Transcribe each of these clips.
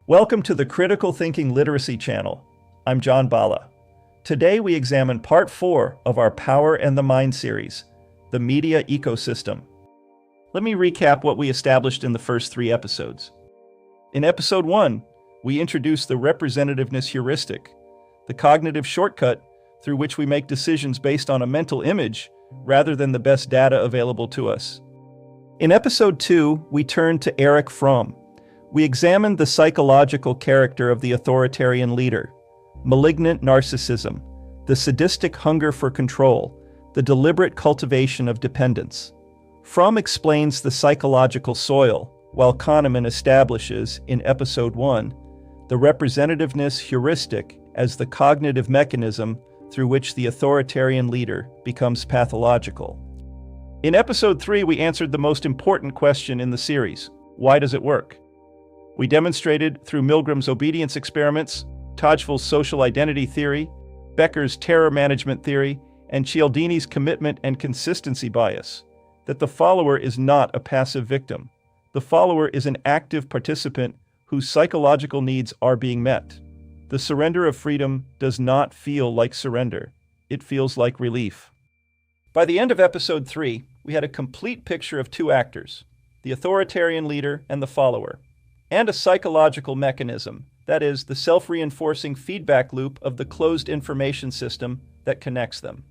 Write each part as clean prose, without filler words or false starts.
Welcome to the Critical Thinking Literacy channel. I'm John Bala. Today we examine part 4 of our Power and the Mind series, the media ecosystem. Let me recap what we established in the first 3 episodes. In episode 1, we introduced the representativeness heuristic, the cognitive shortcut through which we make decisions based on a mental image rather than the best data available to us. In episode 2, we turned to Erich Fromm. We examined the psychological character of the authoritarian leader, malignant narcissism, the sadistic hunger for control, the deliberate cultivation of dependence. Fromm explains the psychological soil, while Kahneman establishes, in episode 1, the representativeness heuristic as the cognitive mechanism through which the authoritarian leader becomes pathological. In episode 3, we answered the most important question in the series: why does it work? We demonstrated through Milgram's obedience experiments, Tocqueville's social identity theory, Becker's terror management theory, and Cialdini's commitment and consistency bias that the follower is not a passive victim. The follower is an active participant whose psychological needs are being met. The surrender of freedom does not feel like surrender. It feels like relief. By the end of episode 3, we had a complete picture of 2 actors, the authoritarian leader and the follower, and a psychological mechanism, that is, the self-reinforcing feedback loop of the closed information system that connects them.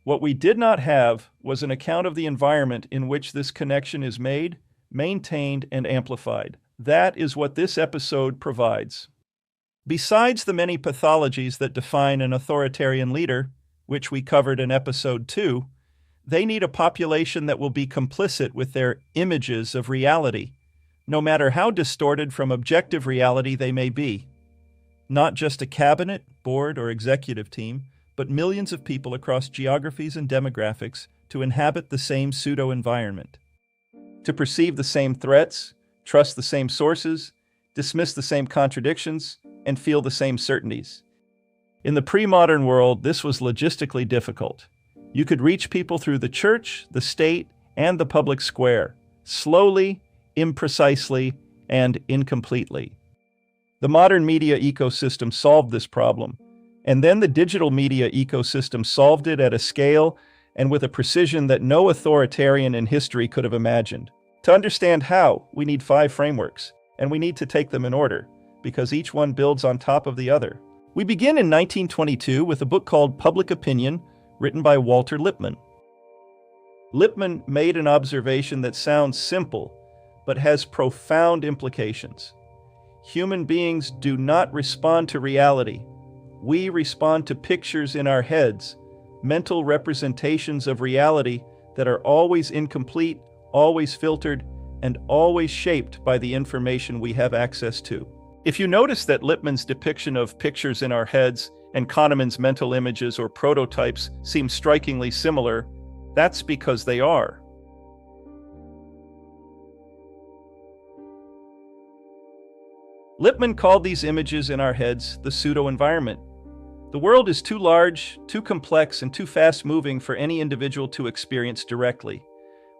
What we did not have was an account of the environment in which this connection is made, maintained, and amplified. That is what this episode provides. Besides the many pathologies that define an authoritarian leader, which we covered in episode 2, they need a population that will be complicit with their images of reality, no matter how distorted from objective reality they may be. Not just a cabinet, board, or executive team, but millions of people across geographies and demographics to inhabit the same pseudo-environment, to perceive the same threats, trust the same sources, dismiss the same contradictions, and feel the same certainties. In the pre-modern world, this was logistically difficult. You could reach people through the church, the state, and the public square, slowly, imprecisely, and incompletely. The modern media ecosystem solved this problem, and then the digital media ecosystem solved it at a scale and with a precision that no authoritarian in history could have imagined. To understand how, we need 5 frameworks, and we need to take them in order, because each one builds on top of the other. We begin in 1922 with a book called Public Opinion, written by Walter Lippmann. Lippmann made an observation that sounds simple, but has profound implications. Human beings do not respond to reality. We respond to pictures in our heads, mental representations of reality that are always incomplete, always filtered, and always shaped by the information we have access to. If you notice that Lippmann's depiction of pictures in our heads and Kahneman's mental images or prototypes seem strikingly similar, that's because they are. Lippmann called these images in our heads the pseudo-environment. The world is too large, too complex, and too fast-moving for any individual to experience directly.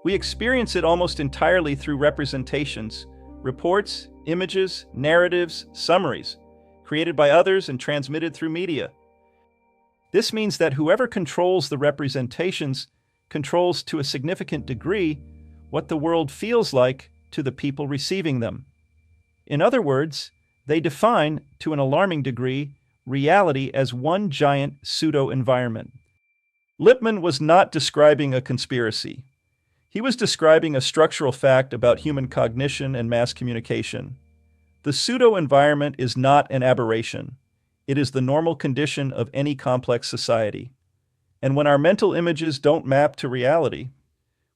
We experience it almost entirely through representations, reports, images, narratives, summaries, created by others and transmitted through media. This means that whoever controls the representations controls to a significant degree what the world feels like to the people receiving them. In other words, they define, to an alarming degree, reality as one giant pseudo-environment. Lippmann was not describing a conspiracy. He was describing a structural fact about human cognition and mass communication. The pseudo-environment is not an aberration. It is the normal condition of any complex society. And when our mental images don't map to reality,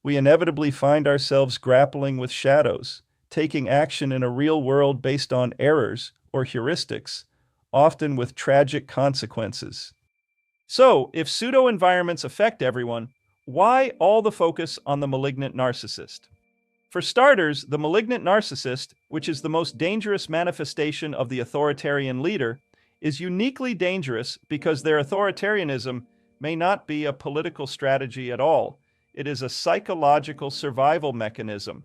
we inevitably find ourselves grappling with shadows, taking action in a real world based on errors or heuristics, often with tragic consequences. So, if pseudo-environments affect everyone, why all the focus on the malignant narcissist? For starters, the malignant narcissist, which is the most dangerous manifestation of the authoritarian leader, is uniquely dangerous because their authoritarianism may not be a political strategy at all. It is a psychological survival mechanism.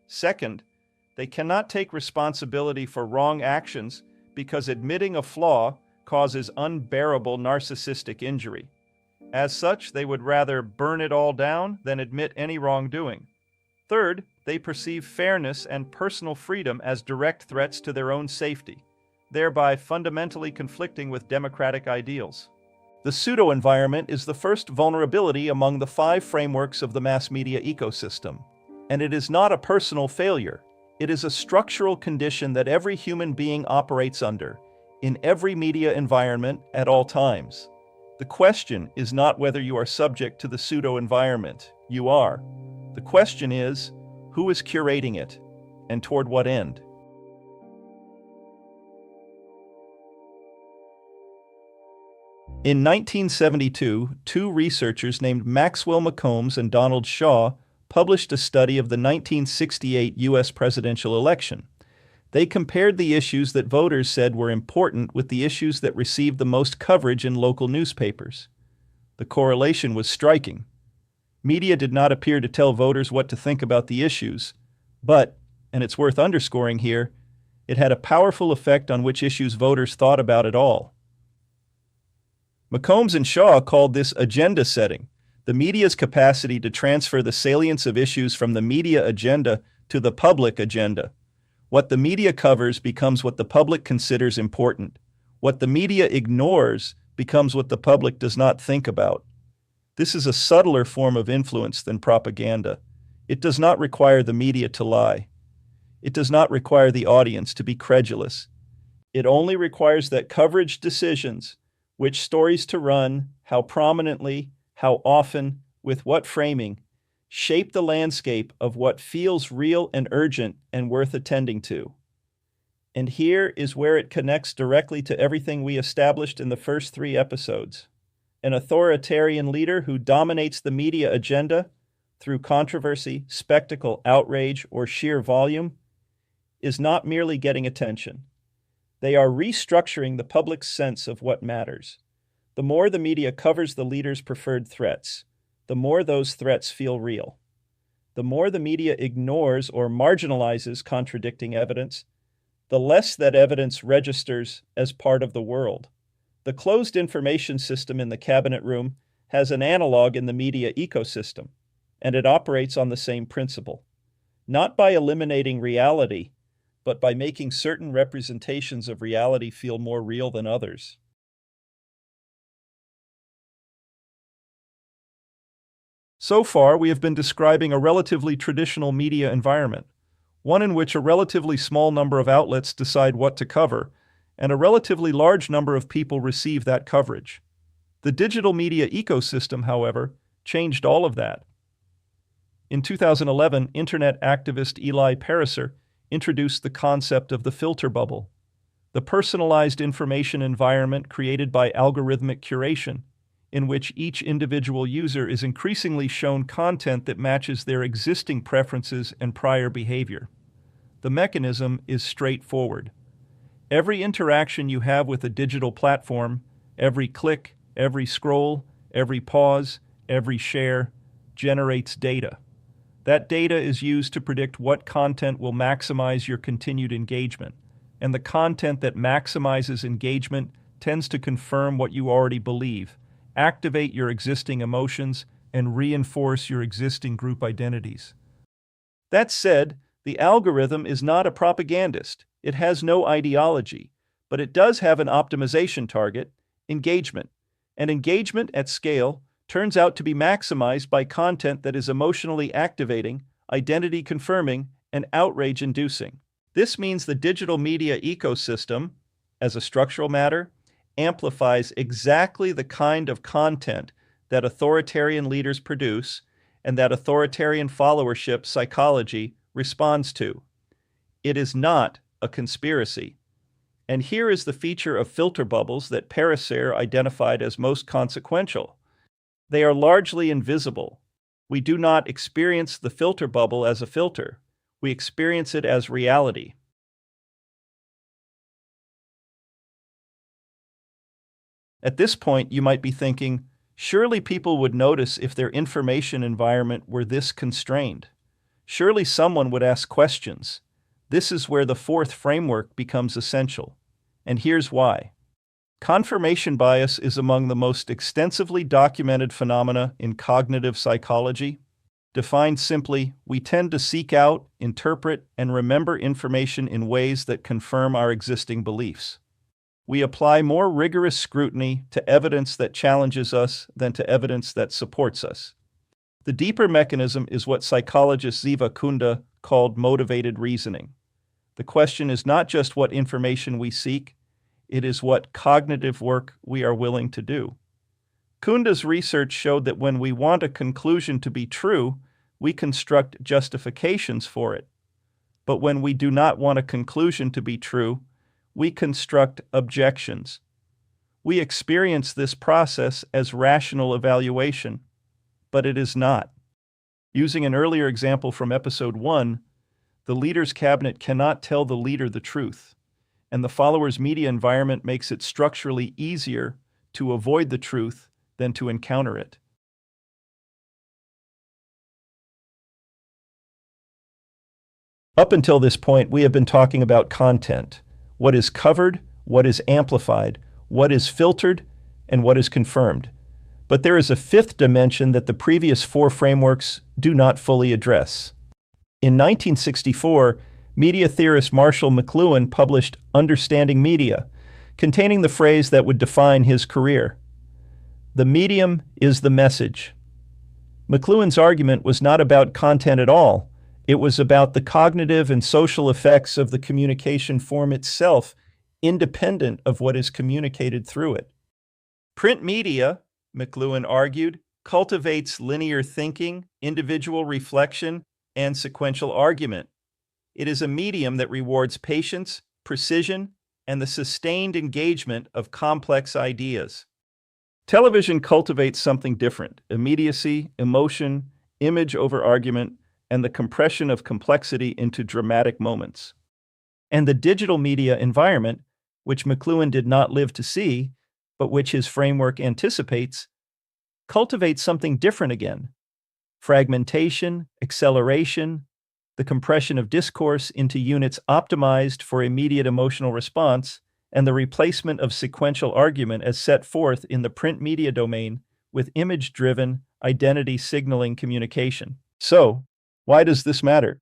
Second, They cannot take responsibility for wrong actions because admitting a flaw causes unbearable narcissistic injury. As such, they would rather burn it all down than admit any wrongdoing. Third, they perceive fairness and personal freedom as direct threats to their own safety, thereby fundamentally conflicting with democratic ideals. The pseudo-environment is the first vulnerability among the 5 frameworks of the mass media ecosystem. And it is not a personal failure. It is a structural condition that every human being operates under, in every media environment at all times. The question is not whether you are subject to the pseudo-environment. You are. The question is, who is curating it, and toward what end? In 1972, 2 researchers named Maxwell McCombs and Donald Shaw published a study of the 1968 U.S. presidential election. They compared the issues that voters said were important with the issues that received the most coverage in local newspapers. The correlation was striking. Media did not appear to tell voters what to think about the issues, but, and it's worth underscoring here, it had a powerful effect on which issues voters thought about at all. McCombs and Shaw called this agenda setting, the media's capacity to transfer the salience of issues from the media agenda to the public agenda. What the media covers becomes what the public considers important. What the media ignores becomes what the public does not think about. This is a subtler form of influence than propaganda. It does not require the media to lie. It does not require the audience to be credulous. It only requires that coverage decisions, which stories to run, how prominently, how often, with what framing, shape the landscape of what feels real and urgent and worth attending to. And here is where it connects directly to everything we established in the first 3 episodes. An authoritarian leader who dominates the media agenda through controversy, spectacle, outrage, or sheer volume is not merely getting attention. They are restructuring the public's sense of what matters. The more the media covers the leader's preferred threats, the more those threats feel real. The more the media ignores or marginalizes contradicting evidence, the less that evidence registers as part of the world. The closed information system in the cabinet room has an analog in the media ecosystem, and it operates on the same principle. Not by eliminating reality, but by making certain representations of reality feel more real than others. So far, we have been describing a relatively traditional media environment, one in which a relatively small number of outlets decide what to cover, and a relatively large number of people receive that coverage. The digital media ecosystem, however, changed all of that. In 2011, internet activist Eli Pariser introduced the concept of the filter bubble, the personalized information environment created by algorithmic curation, in which each individual user is increasingly shown content that matches their existing preferences and prior behavior. The mechanism is straightforward. Every interaction you have with a digital platform, every click, every scroll, every pause, every share, generates data. That data is used to predict what content will maximize your continued engagement, and the content that maximizes engagement tends to confirm what you already believe, activate your existing emotions, and reinforce your existing group identities. That said, the algorithm is not a propagandist. It has no ideology, but it does have an optimization target, engagement. And engagement at scale turns out to be maximized by content that is emotionally activating, identity confirming, and outrage inducing. This means the digital media ecosystem, as a structural matter, amplifies exactly the kind of content that authoritarian leaders produce and that authoritarian followership psychology responds to. It is not a conspiracy. And here is the feature of filter bubbles that Pariser identified as most consequential. They are largely invisible. We do not experience the filter bubble as a filter. We experience it as reality. At this point, you might be thinking, surely people would notice if their information environment were this constrained. Surely someone would ask questions. This is where the fourth framework becomes essential. And here's why. Confirmation bias is among the most extensively documented phenomena in cognitive psychology. Defined simply, we tend to seek out, interpret, and remember information in ways that confirm our existing beliefs. We apply more rigorous scrutiny to evidence that challenges us than to evidence that supports us. The deeper mechanism is what psychologist Kunda called motivated reasoning. The question is not just what information we seek, it is what cognitive work we are willing to do. Kunda's research showed that when we want a conclusion to be true, we construct justifications for it. But when we do not want a conclusion to be true, we construct objections. We experience this process as rational evaluation, but it is not. Using an earlier example from episode 1, the leader's cabinet cannot tell the leader the truth, and the follower's media environment makes it structurally easier to avoid the truth than to encounter it. Up until this point, we have been talking about content. What is covered, what is amplified, what is filtered, and what is confirmed. But there is a fifth dimension that the previous four frameworks do not fully address. In 1964, media theorist Marshall McLuhan published Understanding Media, containing the phrase that would define his career. The medium is the message. McLuhan's argument was not about content at all. It was about the cognitive and social effects of the communication form itself, independent of what is communicated through it. Print media, McLuhan argued, cultivates linear thinking, individual reflection, and sequential argument. It is a medium that rewards patience, precision, and the sustained engagement of complex ideas. Television cultivates something different: immediacy, emotion, image over argument, and the compression of complexity into dramatic moments. And the digital media environment, which McLuhan did not live to see, but which his framework anticipates, cultivates something different again: fragmentation, acceleration, the compression of discourse into units optimized for immediate emotional response, and the replacement of sequential argument as set forth in the print media domain with image-driven, identity-signaling communication. So, why does this matter?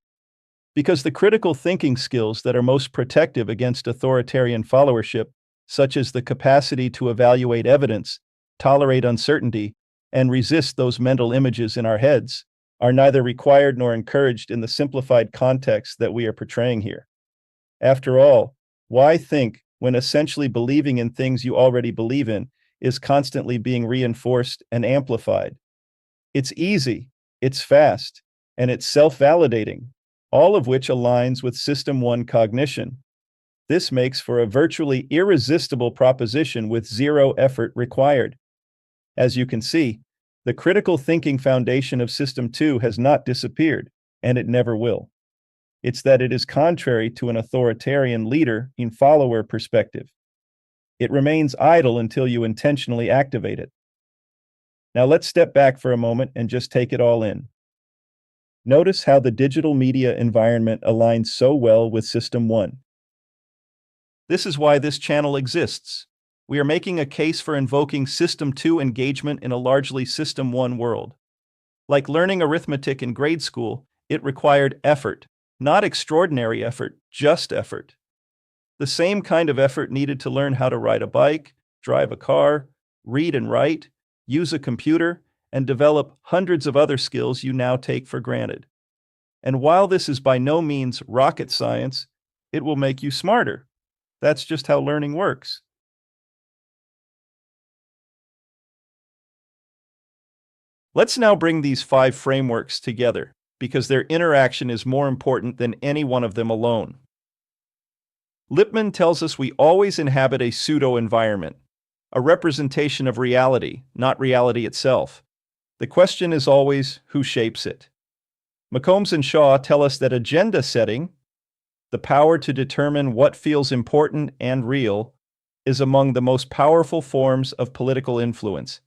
Because the critical thinking skills that are most protective against authoritarian followership, such as the capacity to evaluate evidence, tolerate uncertainty, and resist those mental images in our heads, are neither required nor encouraged in the simplified context that we are portraying here. After all, why think when essentially believing in things you already believe in is constantly being reinforced and amplified? It's easy, it's fast, and it's self-validating, all of which aligns with System 1 cognition. This makes for a virtually irresistible proposition with zero effort required. As you can see, the critical thinking foundation of System 2 has not disappeared, and it never will. It's that it is contrary to an authoritarian leader in follower perspective. It remains idle until you intentionally activate it. Now let's step back for a moment and just take it all in. Notice how the digital media environment aligns so well with System 1. This is why this channel exists. We are making a case for invoking System 2 engagement in a largely System 1 world. Like learning arithmetic in grade school, it required effort, not extraordinary effort, just effort. The same kind of effort needed to learn how to ride a bike, drive a car, read and write, use a computer, and develop hundreds of other skills you now take for granted. And while this is by no means rocket science, it will make you smarter. That's just how learning works. Let's now bring these 5 frameworks together, because their interaction is more important than any one of them alone. Lippmann tells us we always inhabit a pseudo-environment, a representation of reality, not reality itself. The question is always, who shapes it? McCombs and Shaw tell us that agenda setting, the power to determine what feels important and real, is among the most powerful forms of political influence,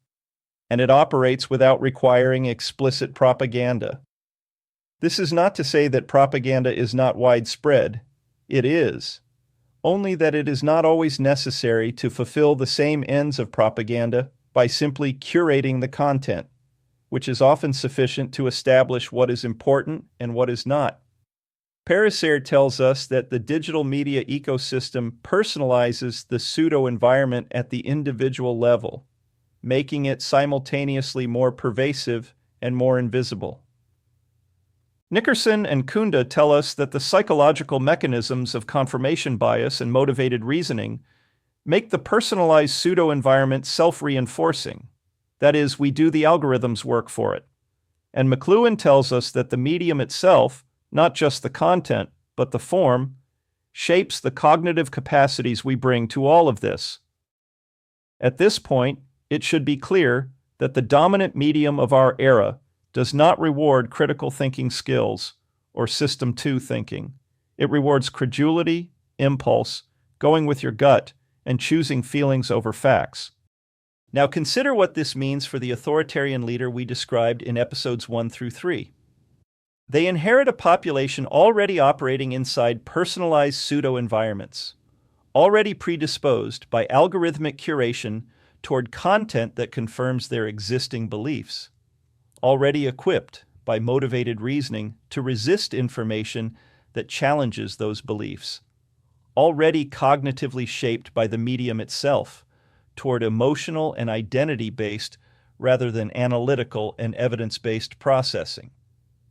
and it operates without requiring explicit propaganda. This is not to say that propaganda is not widespread. It is, only that it is not always necessary to fulfill the same ends of propaganda by simply curating the content, which is often sufficient to establish what is important and what is not. Pariser tells us that the digital media ecosystem personalizes the pseudo-environment at the individual level, making it simultaneously more pervasive and more invisible. Nickerson and Kunda tell us that the psychological mechanisms of confirmation bias and motivated reasoning make the personalized pseudo-environment self-reinforcing. That is, we do the algorithm's work for it. And McLuhan tells us that the medium itself, not just the content, but the form, shapes the cognitive capacities we bring to all of this. At this point, it should be clear that the dominant medium of our era does not reward critical thinking skills or System 2 thinking. It rewards credulity, impulse, going with your gut, and choosing feelings over facts. Now consider what this means for the authoritarian leader we described in episodes 1 through 3. They inherit a population already operating inside personalized pseudo-environments, already predisposed by algorithmic curation toward content that confirms their existing beliefs, already equipped by motivated reasoning to resist information that challenges those beliefs, already cognitively shaped by the medium itself toward emotional and identity-based rather than analytical and evidence-based processing.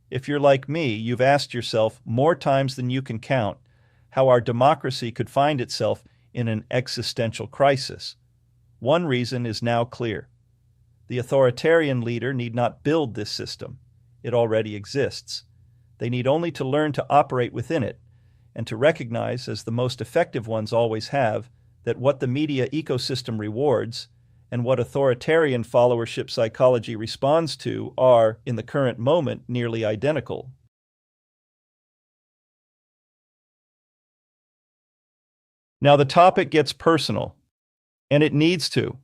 If you're like me, you've asked yourself more times than you can count how our democracy could find itself in an existential crisis. One reason is now clear. The authoritarian leader need not build this system. It already exists. They need only to learn to operate within it and to recognize, as the most effective ones always have, that what the media ecosystem rewards and what authoritarian followership psychology responds to are, in the current moment, nearly identical. Now the topic gets personal, and it needs to,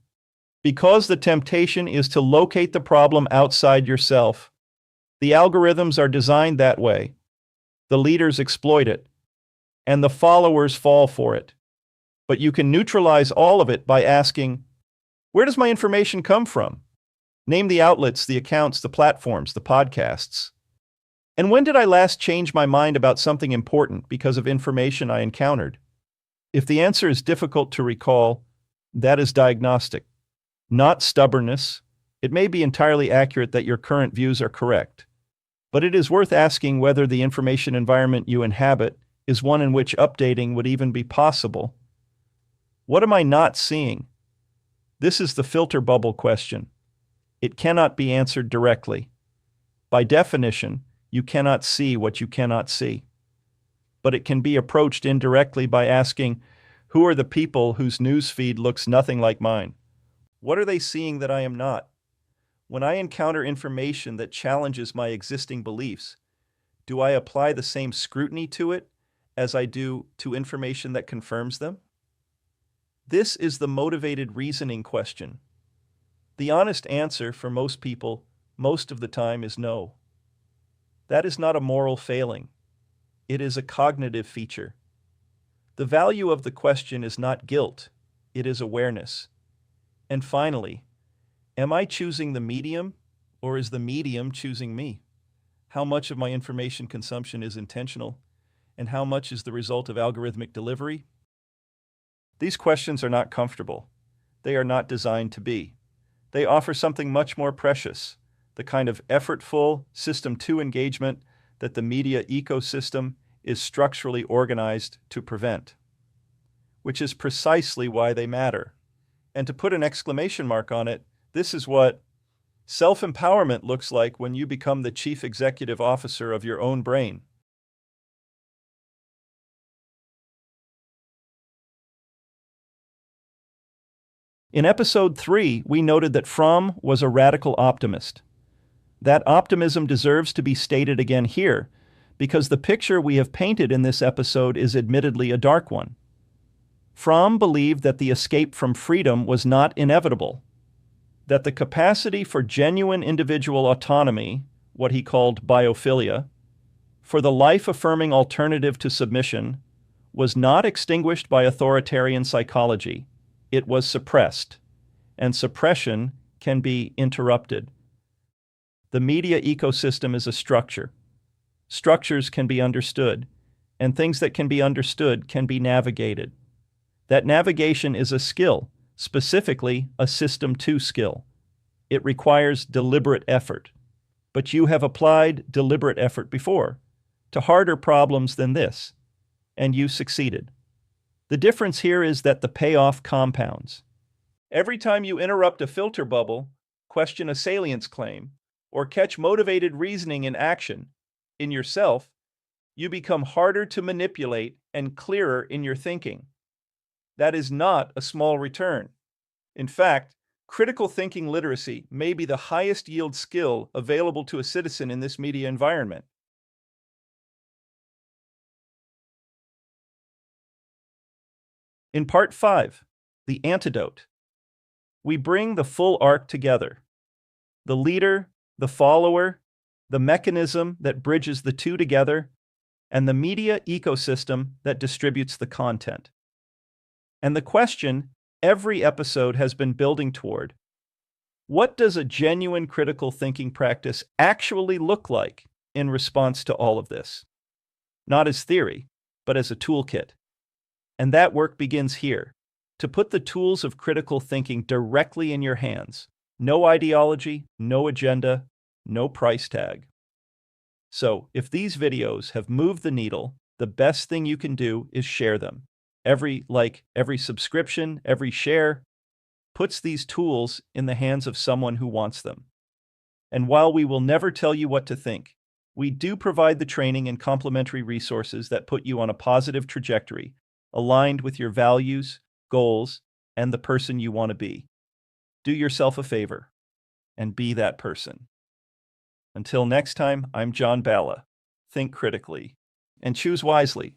because the temptation is to locate the problem outside yourself. The algorithms are designed that way. The leaders exploit it, and the followers fall for it. But you can neutralize all of it by asking, where does my information come from? Name the outlets, the accounts, the platforms, the podcasts. And when did I last change my mind about something important because of information I encountered? If the answer is difficult to recall, that is diagnostic, not stubbornness. It may be entirely accurate that your current views are correct, but it is worth asking whether the information environment you inhabit is one in which updating would even be possible. What am I not seeing? This is the filter bubble question. It cannot be answered directly. By definition, you cannot see what you cannot see. But it can be approached indirectly by asking, who are the people whose newsfeed looks nothing like mine? What are they seeing that I am not? When I encounter information that challenges my existing beliefs, do I apply the same scrutiny to it as I do to information that confirms them? This is the motivated reasoning question. The honest answer for most people, most of the time, is no. That is not a moral failing. It is a cognitive feature. The value of the question is not guilt, it is awareness. And finally, am I choosing the medium, or is the medium choosing me? How much of my information consumption is intentional, and how much is the result of algorithmic delivery? These questions are not comfortable. They are not designed to be. They offer something much more precious, the kind of effortful System 2 engagement that the media ecosystem is structurally organized to prevent, which is precisely why they matter. And to put an exclamation mark on it, this is what self-empowerment looks like when you become the chief executive officer of your own brain. In episode 3, we noted that Fromm was a radical optimist. That optimism deserves to be stated again here, because the picture we have painted in this episode is admittedly a dark one. Fromm believed that the escape from freedom was not inevitable, that the capacity for genuine individual autonomy, what he called biophilia, for the life-affirming alternative to submission, was not extinguished by authoritarian psychology. It was suppressed, and suppression can be interrupted. The media ecosystem is a structure. Structures can be understood, and things that can be understood can be navigated. That navigation is a skill, specifically a System 2 skill. It requires deliberate effort. But you have applied deliberate effort before to harder problems than this, and you succeeded. The difference here is that the payoff compounds. Every time you interrupt a filter bubble, question a salience claim, or catch motivated reasoning in action, in yourself, you become harder to manipulate and clearer in your thinking. That is not a small return. In fact, critical thinking literacy may be the highest yield skill available to a citizen in this media environment. In Part 5, the antidote, we bring the full arc together. The leader, the follower, the mechanism that bridges the two together, and the media ecosystem that distributes the content. And the question every episode has been building toward: what does a genuine critical thinking practice actually look like in response to all of this? Not as theory, but as a toolkit. And that work begins here, to put the tools of critical thinking directly in your hands. No ideology, no agenda, no price tag. So, if these videos have moved the needle, the best thing you can do is share them. Every like, every subscription, every share puts these tools in the hands of someone who wants them. And while we will never tell you what to think, we do provide the training and complementary resources that put you on a positive trajectory, aligned with your values, goals, and the person you want to be. Do yourself a favor and be that person. Until next time, I'm John Balla. Think critically and choose wisely.